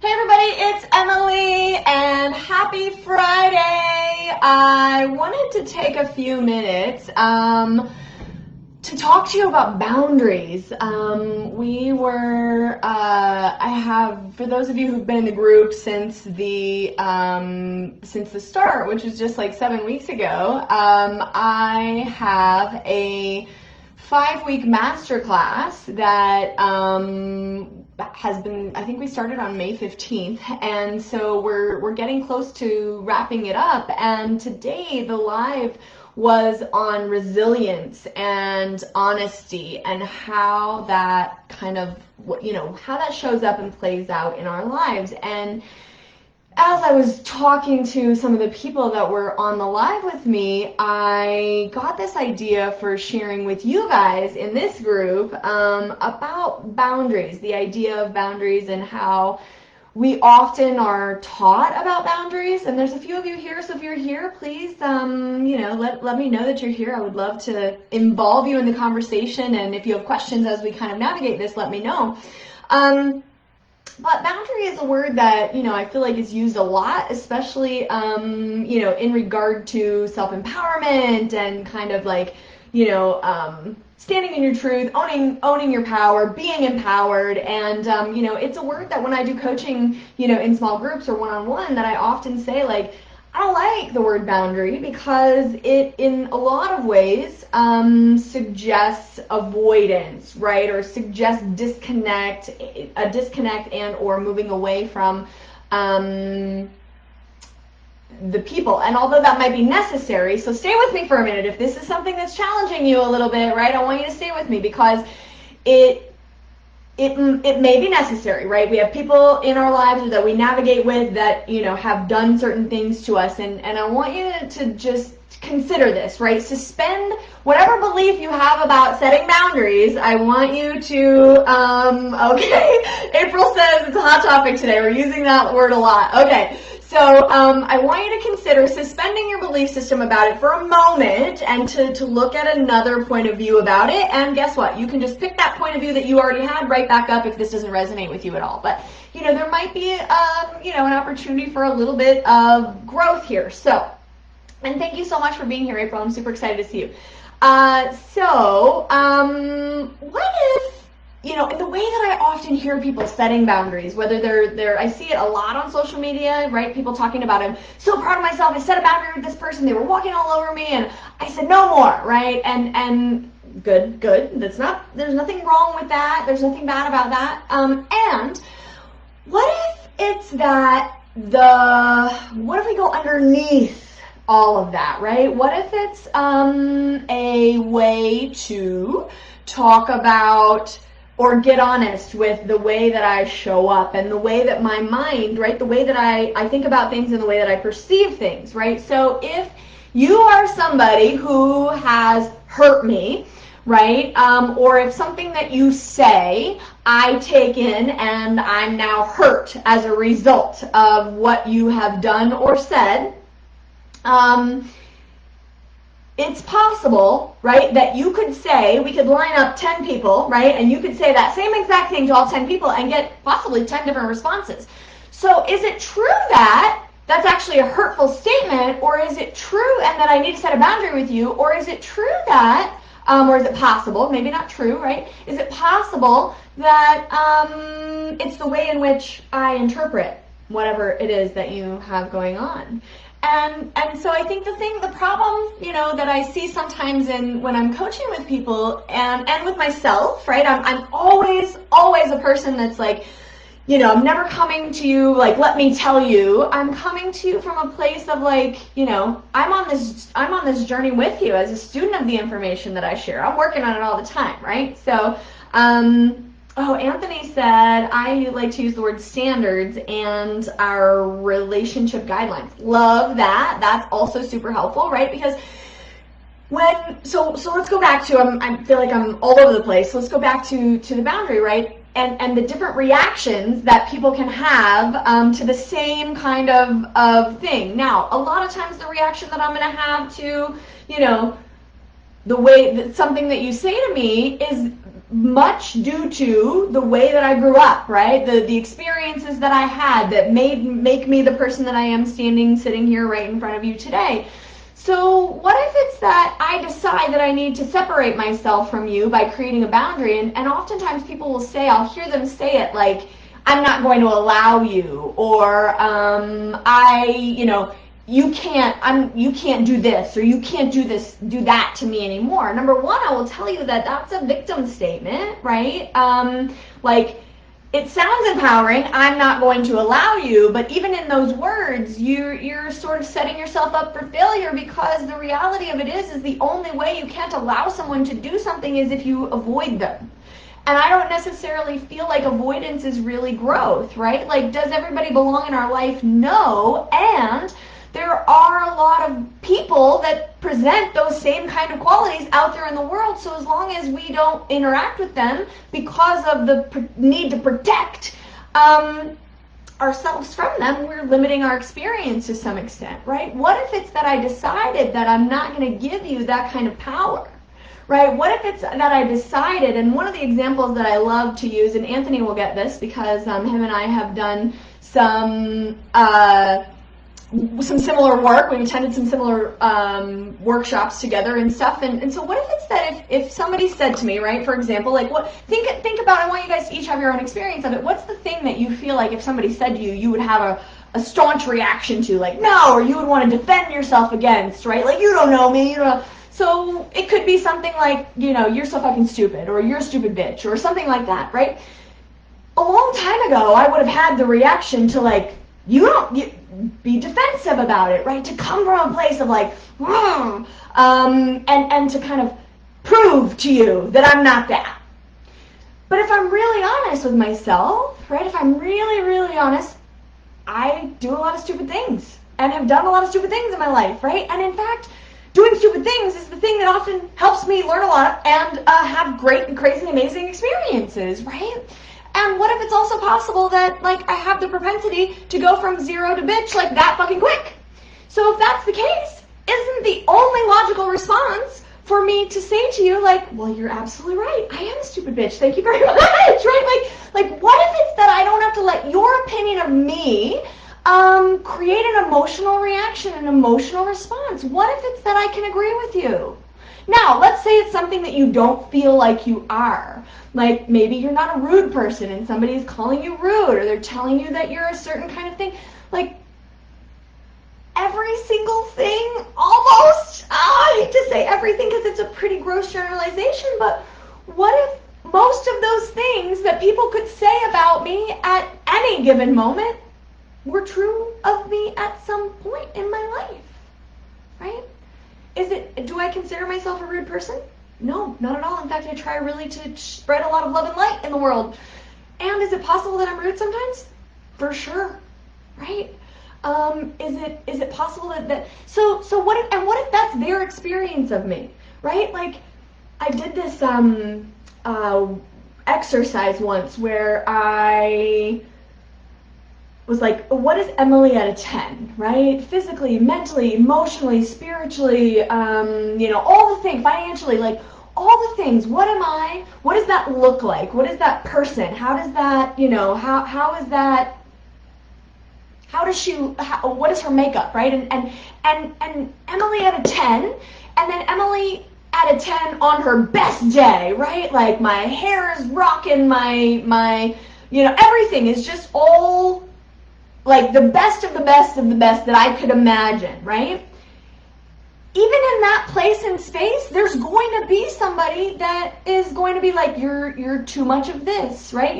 Hey everybody, it's Emily and happy Friday. I wanted to take a few minutes to talk to you about boundaries. For those of you who've been in the group since the start, which was just like 7 weeks ago, I have a 5-week masterclass that has been, I think we started on May 15th, and so we're getting close to wrapping it up. And today the live was on resilience and honesty and how that kind of, how that shows up and plays out in our lives. And as I was talking to some of the people that were on the live with me, I got this idea for sharing with you guys in this group about boundaries, the idea of boundaries and how we often are taught about boundaries. And there's a few of you here, so if you're here, please, let me know that you're here. I would love to involve you in the conversation, and if you have questions as we kind of navigate this, let me know. But boundary is a word that, I feel like is used a lot, especially, in regard to self-empowerment and kind of like, standing in your truth, owning your power, being empowered. And, it's a word that when I do coaching, in small groups or one-on-one, that I often say, like, I don't like the word boundary because it, in a lot of ways, suggests avoidance, right? Or suggests a disconnect and or moving away from the people. And although that might be necessary, so stay with me for a minute. If this is something that's challenging you a little bit, right, I want you to stay with me because it may be necessary, right? We have people in our lives that we navigate with that, have done certain things to us. And I want you to just consider this, right? Suspend whatever belief you have about setting boundaries. I want you to, okay, April says it's a hot topic today. We're using that word a lot. Okay. So I want you to consider suspending your belief system about it for a moment and to look at another point of view about it. And guess what? You can just pick that point of view that you already had right back up if this doesn't resonate with you at all. But, there might be, an opportunity for a little bit of growth here. So, and thank you so much for being here, April. I'm super excited to see you. What if, in the way that I often hear people setting boundaries, whether I see it a lot on social media, right? People talking about, I'm so proud of myself, I set a boundary with this person, they were walking all over me, and I said no more, right? And good. There's nothing wrong with that. There's nothing bad about that. And what if it's that what if we go underneath all of that, right? What if it's a way to talk about or get honest with the way that I show up and the way that my mind, right, the way that I think about things and the way that I perceive things, right? So if you are somebody who has hurt me, right, or if something that you say I take in and I'm now hurt as a result of what you have done or said, it's possible, right, that you could say, we could line up 10 people, right, and you could say that same exact thing to all 10 people and get possibly 10 different responses. So is it true that that's actually a hurtful statement, or is it true and that I need to set a boundary with you, or is it true that, or is it possible, maybe not true, right, is it possible that it's the way in which I interpret whatever it is that you have going on? And so I think the problem, that I see sometimes when I'm coaching with people and with myself, right, I'm always a person that's like, I'm never coming to you like, let me tell you. I'm coming to you from a place of like, I'm on this journey with you as a student of the information that I share. I'm working on it all the time, right? So, Anthony said, I like to use the word standards and our relationship guidelines. Love that. That's also super helpful, right? Because so let's go back to, I feel like I'm all over the place. Let's go back to the boundary, right? And the different reactions that people can have to the same kind of thing. Now, a lot of times the reaction that I'm going to have to, the way that something that you say to me is much due to the way that I grew up, right? The experiences that I had that make me the person that I am sitting here right in front of you today. So what if it's that I decide that I need to separate myself from you by creating a boundary, and oftentimes people will say, I'll hear them say it like, I'm not going to allow you, or you can't do this, or you can't do that to me anymore. Number one, I will tell you that that's a victim statement, right? Like, it sounds empowering, I'm not going to allow you, but even in those words, you're sort of setting yourself up for failure, because the reality of it is the only way you can't allow someone to do something is if you avoid them. And I don't necessarily feel like avoidance is really growth, right? Like, does everybody belong in our life? No. And there are a lot of people that present those same kind of qualities out there in the world. So as long as we don't interact with them because of the need to protect ourselves from them, we're limiting our experience to some extent, right? What if it's that I decided that I'm not going to give you that kind of power? Right? What if it's that I decided, and one of the examples that I love to use, and Anthony will get this because him and I have done some similar work. We've attended some similar workshops together and stuff. And so what if it's that if somebody said to me, right, for example, like, what, think about, I want you guys to each have your own experience of it. What's the thing that you feel like if somebody said to you, you would have a staunch reaction to, like, no, or you would want to defend yourself against, right? Like, you don't know me, you don't know. So it could be something like, you're so fucking stupid, or you're a stupid bitch, or something like that, right? A long time ago, I would have had the reaction to, like, be defensive about it, right? To come from a place of like, and to kind of prove to you that I'm not that. But if I'm really honest with myself, right? If I'm really, really honest, I do a lot of stupid things and have done a lot of stupid things in my life, right? And in fact, doing stupid things is the thing that often helps me learn a lot and have great and crazy amazing experiences, right? And what if it's also possible that, like, I have the propensity to go from zero to bitch like that fucking quick? So if that's the case, isn't the only logical response for me to say to you, like, well, you're absolutely right. I am a stupid bitch. Thank you very much, right? Like, what if it's that I don't have to let your opinion of me create an emotional reaction, an emotional response? What if it's that I can agree with you? Now, let's say it's something that you don't feel like you are. Like, maybe you're not a rude person and somebody's calling you rude, or they're telling you that you're a certain kind of thing. Like, every single thing, almost, I hate to say everything because it's a pretty gross generalization, but what if most of those things that people could say about me at any given moment were true of me at some point in my life, right? Do I consider myself a rude person? No, not at all. In fact, I try really to spread a lot of love and light in the world. And is it possible that I'm rude sometimes? For sure, right? Is it possible that so what if that's their experience of me, right? Like, I did this exercise once where I was like, what is Emily out of 10, right? Physically, mentally, emotionally, spiritually, all the things, financially, like, all the things. What am I? What does that look like? What is that person? How does that, how is that, what is her makeup, right? And Emily out of 10, and then Emily out of 10 on her best day, right? Like, my hair is rocking, my everything is just all like the best of the best of the best that I could imagine, right? Even in that place and space, there's going to be somebody that is going to be like, you're too much of this, right?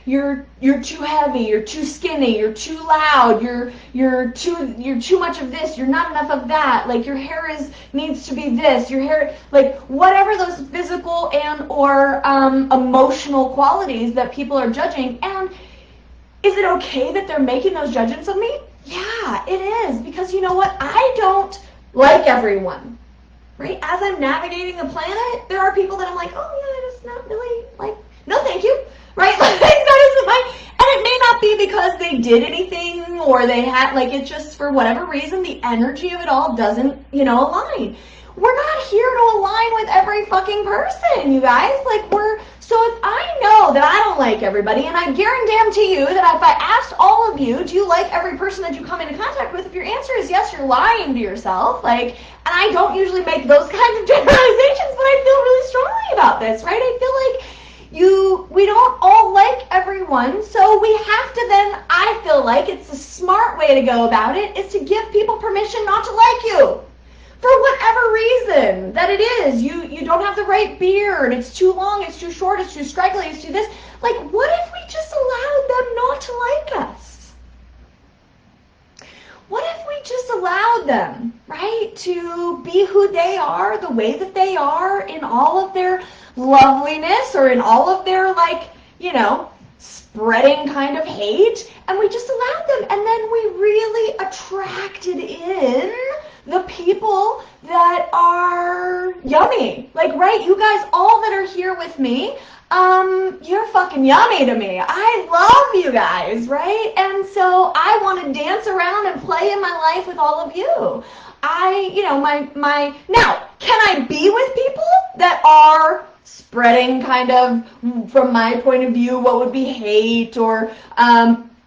You're too heavy, you're too skinny, you're too loud, you're too much of this, you're not enough of that, like, your hair needs to be this, your hair, like, whatever those physical and or emotional qualities that people are judging. And is it okay that they're making those judgments of me? Yeah, it is, because you know what? I don't like everyone, right? As I'm navigating the planet, there are people that I'm like, oh yeah, that's not really, like, no thank you, right? Like, that isn't my, and it may not be because they did anything or they had, like, it's just for whatever reason, the energy of it all doesn't, align. We're not here to align with every fucking person, you guys. Like, we're So if I know that I don't like everybody, and I guarantee you that if I asked all of you, do you like every person that you come into contact with, if your answer is yes, you're lying to yourself. Like, and I don't usually make those kinds of generalizations, but I feel really strongly about this, right? I feel like we don't all like everyone, so we have to then, I feel like it's the smart way to go about it, is to give people permission not to like you. For whatever reason that it is. You don't have the right beard, it's too long, it's too short, it's too straggly, it's too this. Like, what if we just allowed them not to like us? What if we just allowed them, right, to be who they are, the way that they are, in all of their loveliness, or in all of their, like, you know, spreading kind of hate, and we just allowed them, and then we really attracted in the people that are yummy. Like, right, you guys all that are here with me, you're fucking yummy to me. I love you guys, right? And so I want to dance around and play in my life with all of you. Now, can I be with people that are spreading kind of, from my point of view, what would be hate or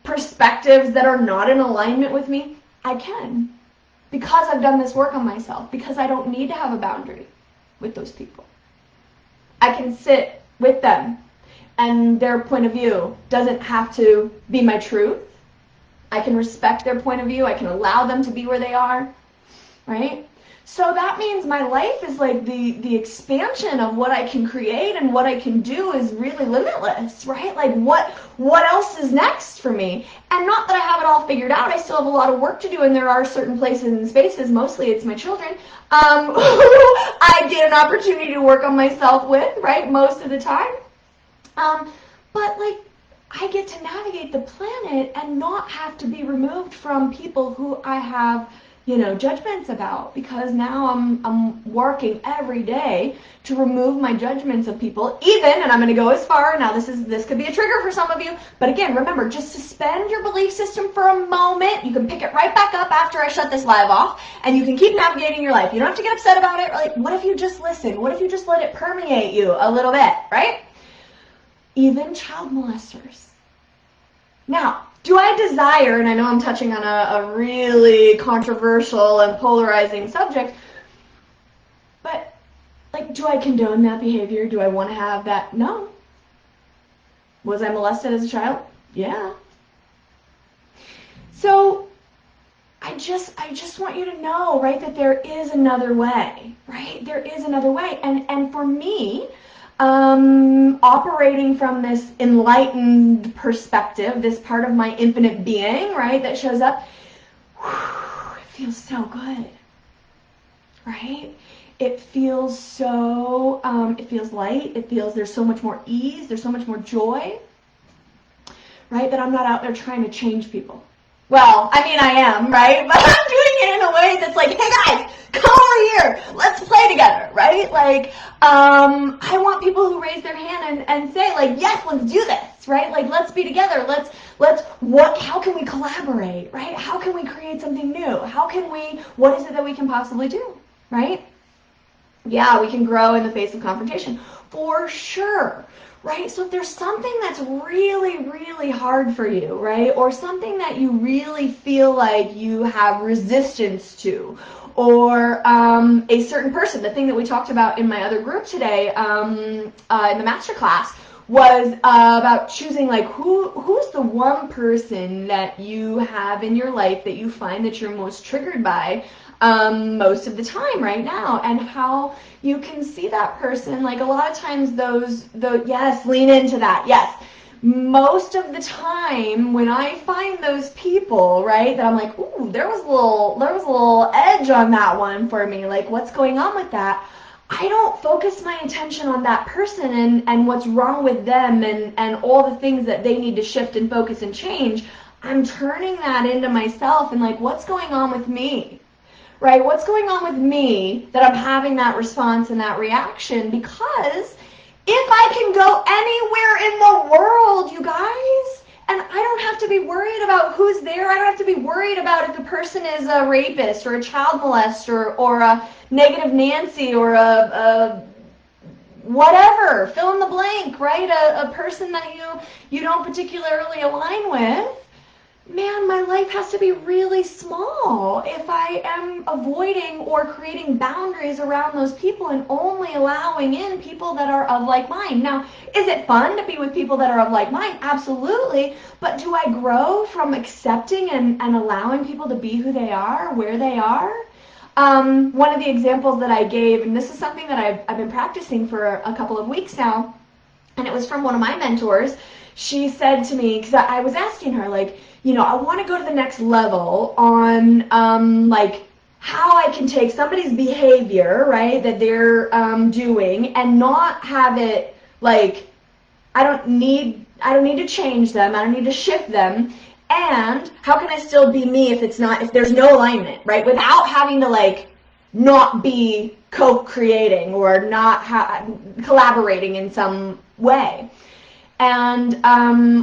perspectives that are not in alignment with me? I can. Because I've done this work on myself, because I don't need to have a boundary with those people. I can sit with them, and their point of view doesn't have to be my truth. I can respect their point of view. I can allow them to be where they are, right? So that means my life is like the expansion of what I can create and what I can do is really limitless, right? Like what else is next for me? And not that I have it all figured out. I still have a lot of work to do, and there are certain places and spaces, mostly it's my children, who I get an opportunity to work on myself with, right, most of the time. But like, I get to navigate the planet and not have to be removed from people who I have, you know, judgments about, because now I'm working every day to remove my judgments of people, even, and I'm going to go as far, now this could be a trigger for some of you, but again, remember, just suspend your belief system for a moment. You can pick it right back up after I shut this live off, and you can keep navigating your life. You don't have to get upset about it. Like, what if you just listen? What if you just let it permeate you a little bit, right? Even child molesters. Now, do I desire, and I know I'm touching on a really controversial and polarizing subject, but, like, do I condone that behavior? Do I want to have that? No. Was I molested as a child? Yeah. So, I just want you to know, right, that there is another way, right? There is another way. And for me, operating from this enlightened perspective, this part of my infinite being, right, that shows up, it feels so good, right? It feels so, it feels light, there's so much more ease, there's so much more joy, right, that I'm not out there trying to change people. Well, I mean, I am, right? But I'm doing it in a way that's like, hey guys, come over here, let's play together, right? Like, I want people who raise their hand and say, like, yes, let's do this, right? Like, let's be together, how can we collaborate, right? How can we create something new? What is it that we can possibly do, right? Yeah, we can grow in the face of confrontation, for sure. Right? So if there's something that's really, really hard for you, right? Or something that you really feel like you have resistance to, or a certain person, the thing that we talked about in my other group today, in the masterclass, was about choosing, like, who's the one person that you have in your life that you find that you're most triggered by most of the time right now, and how you can see that person. Like, a lot of times yes, lean into that, yes. Most of the time when I find those people, right, that I'm like, ooh, there was a little edge on that one for me, like, what's going on with that? I don't focus my attention on that person and what's wrong with them and all the things that they need to shift and focus and change. I'm turning that into myself and, like, what's going on with me? Right? What's going on with me that I'm having that response and that reaction? Because if I can go anywhere in the world, you guys, and I don't have to be worried about who's there, I don't have to be worried about if the person is a rapist or a child molester or a negative Nancy or a whatever, fill in the blank, right? A person that you don't particularly align with, man, my life has to be really small if I am avoiding or creating boundaries around those people and only allowing in people that are of like mind. Now, is it fun to be with people that are of like mind? Absolutely. But do I grow from accepting and allowing people to be who they are, where they are? One of the examples that I gave, and this is something that I've been practicing for a couple of weeks now, and it was from one of my mentors. She said to me, because I was asking her, like, I want to go to the next level on, like, how I can take somebody's behavior, right, that they're doing, and not have it, like, I don't need to change them, I don't need to shift them, and how can I still be me if there's no alignment, right, without having to, like, not be co-creating or not collaborating in some way. And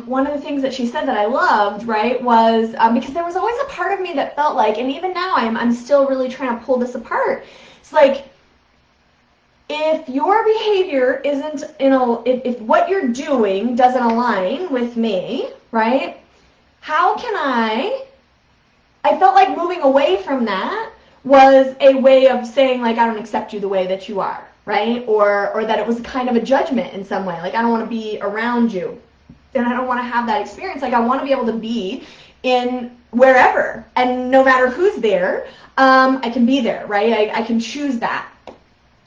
one of the things that she said that I loved, right, was because there was always a part of me that felt like, and even now I'm still really trying to pull this apart. It's like, if your behavior isn't if what you're doing doesn't align with me, right, how can I felt like moving away from that was a way of saying, like, I don't accept you the way that you are, right? Or that it was kind of a judgment in some way, like, I don't want to be around you, and I don't want to have that experience. Like, I want to be able to be in wherever, and no matter who's there, I can be there, right? I can choose that,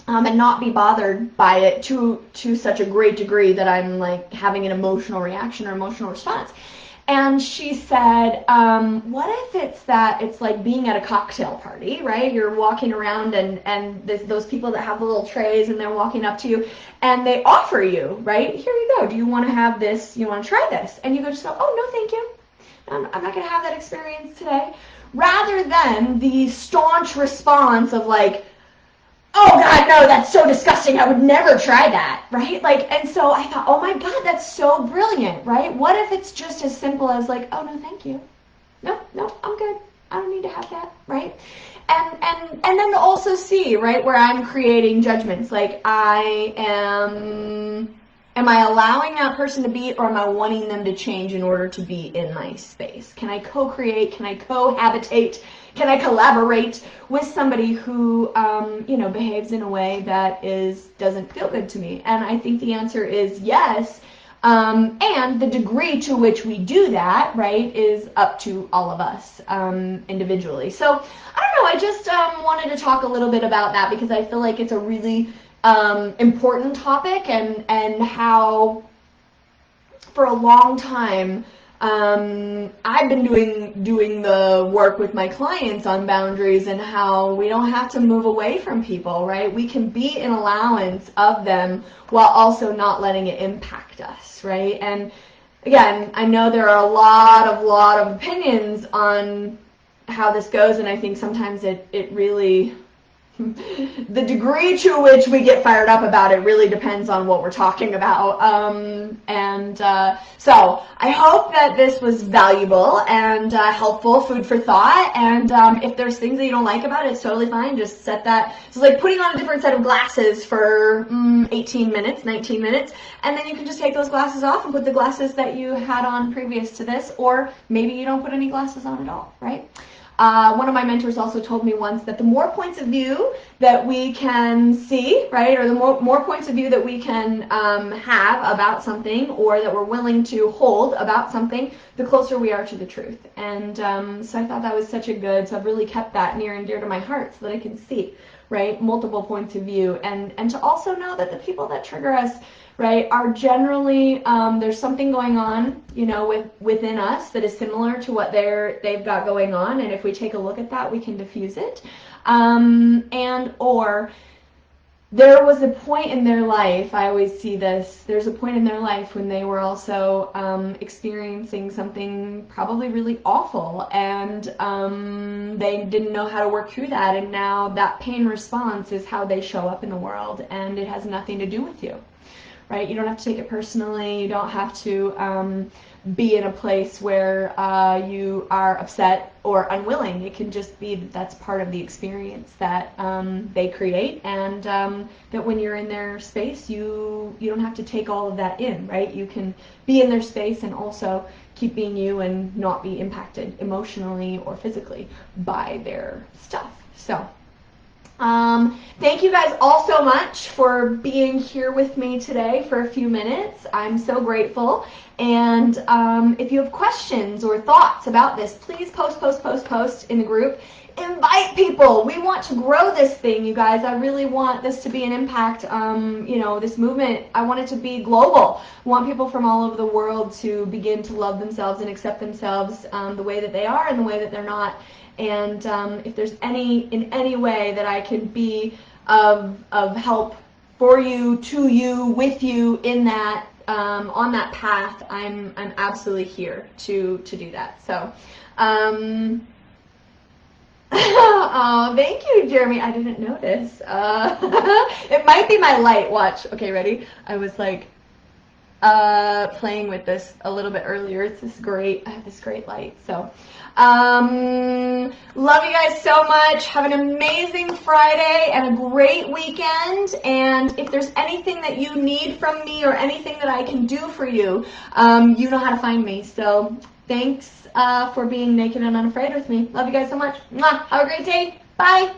and not be bothered by it to such a great degree that I'm, like, having an emotional reaction or emotional response. And she said, what if it's like being at a cocktail party, right? You're walking around and those people that have the little trays and they're walking up to you and they offer you, right? Here you go. Do you want to have this? You want to try this? And you go, oh, no, thank you. I'm not going to have that experience today. Rather than the staunch response of, like, oh God, no, that's so disgusting, I would never try that, right? Like, and so I thought, oh my God, that's so brilliant, right? What if it's just as simple as, like, oh no, thank you. No, I'm good. I don't need to have that, right? And then to also see, right, where I'm creating judgments, like, am I allowing that person to be, or am I wanting them to change in order to be in my space? Can I co-create? Can I cohabitate? Can I collaborate with somebody who, behaves in a way that doesn't feel good to me? And I think the answer is yes. And the degree to which we do that, right, is up to all of us individually. So, I don't know, I just wanted to talk a little bit about that because I feel like it's a really important topic, and how for a long time I've been doing the work with my clients on boundaries and how we don't have to move away from people, right? We can be in allowance of them while also not letting it impact us, right? And again, I know there are a lot of opinions on how this goes, and I think sometimes it really the degree to which we get fired up about it really depends on what we're talking about. So I hope that this was valuable and helpful, food for thought. And if there's things that you don't like about it, it's totally fine. Just set that. It's like putting on a different set of glasses for 18 minutes, 19 minutes, and then you can just take those glasses off and put the glasses that you had on previous to this, or maybe you don't put any glasses on at all, right? One of my mentors also told me once that the more points of view that we can see, right, or the more points of view that we can have about something, or that we're willing to hold about something, the closer we are to the truth. And so I thought that was such a good, so I've really kept that near and dear to my heart so that I can see, right, multiple points of view, and to also know that the people that trigger us, right, are generally, there's something going on, within us that is similar to what they've got going on, and if we take a look at that, we can diffuse it. Or there was a point in their life, I always see this, there's a point in their life when they were also experiencing something probably really awful, and they didn't know how to work through that, and now that pain response is how they show up in the world, and it has nothing to do with you. right? You don't have to take it personally. You don't have to be in a place where you are upset or unwilling. It can just be that that's part of the experience that they create, and that when you're in their space, you don't have to take all of that in, right? You can be in their space and also keep being you and not be impacted emotionally or physically by their stuff. So thank you guys all so much for being here with me today for a few minutes. I'm so grateful. And if you have questions or thoughts about this, please post in the group. Invite people. We want to grow this thing, you guys. I really want this to be an impact. You know, this movement, I want it to be global. I want people from all over the world to begin to love themselves and accept themselves the way that they are and the way that they're not. And if there's in any way that I can be of help for you, to you, with you in that, on that path, I'm absolutely here to do that. So, oh, thank you, Jeremy. I didn't notice. It might be my light. Watch. Okay, ready? I was like playing with this a little bit earlier. It's this great. I have this great light. So, love you guys so much. Have an amazing Friday and a great weekend. And if there's anything that you need from me or anything that I can do for you, you know how to find me. So thanks for being naked and unafraid with me. Love you guys so much. Mwah. Have a great day. Bye.